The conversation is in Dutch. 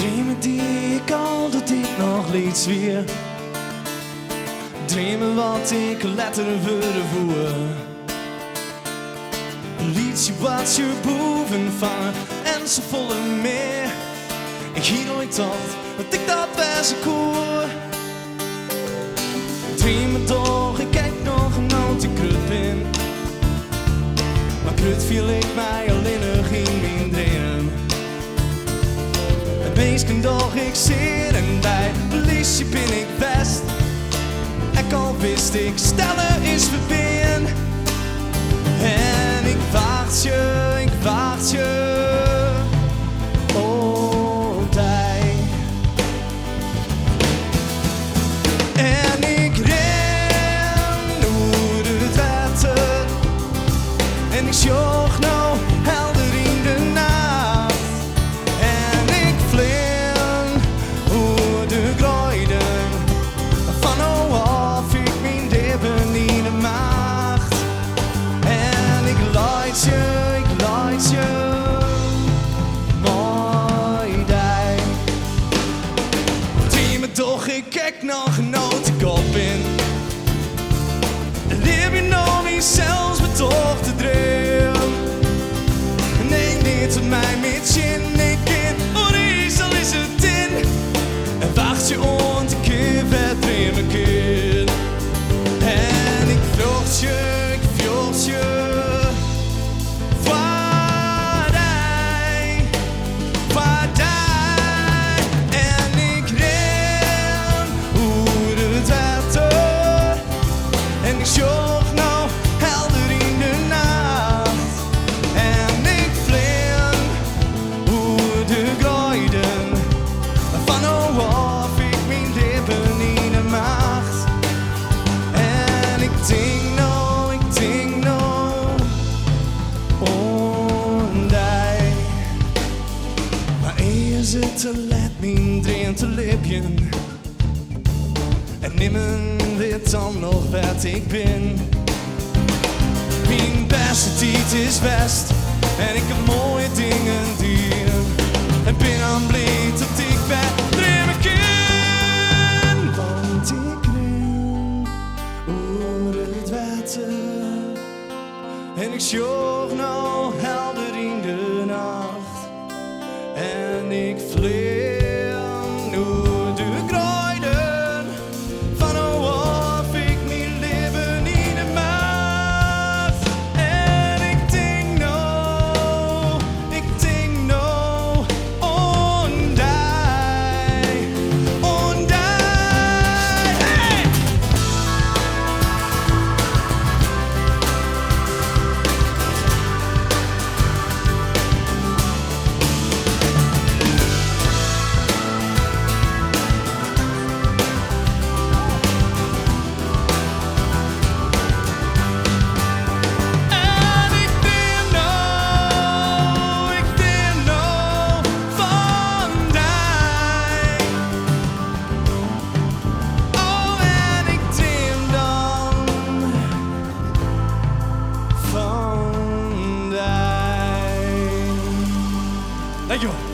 Dromen die ik al dat ik nog liet zwier. Dromen wat ik letterlijk voer. Liedje wat je boven vangen en ze volle meer. Ik hier nooit dacht dat ik dat was een koer. Dromen toch, ik kijk nog een oud in krut bin. Maar krut viel ik mij alleen nog in mijn drehen. Het meest doch ik zeer en bij liedje ben ik best. En al wist ik stellen is verbeen. En ik wacht je, oh dij. En ik ren door het water. En ik zocht nou helder in de nacht. En ik vlieg door de kruiden. Van oh of ik mijn leven niet de macht. En ik leid je, mooi dij. Dromen toch, ik kijk nog nooit ik op in. Leer je nog niet zelfs met toch te dreven. Nee, niet tot mij met je nek in. Al is het in. En wacht je ont, ik heb het dromen kind. En ik vroeg je. Zocht nou helder in de nacht. En ik vlieg door de kruiden. Van oh of ik mijn leven in de macht. En ik denk nou, oh dij. Maar eerst het te let mijn drehen te lipjen. En nimmer weet dan nog wat ik ben. Mijn beste tijd is best. En ik heb mooie dingen doen. En ben aan blij dat ik ben dromen kan. Want ik ren over het water. En ik zocht nou helder in de nacht. En ik vlieg door de kruiden. Van oh of ik mijn leven in de macht. En ik denk nou, ondij. Hey! Dankjewel.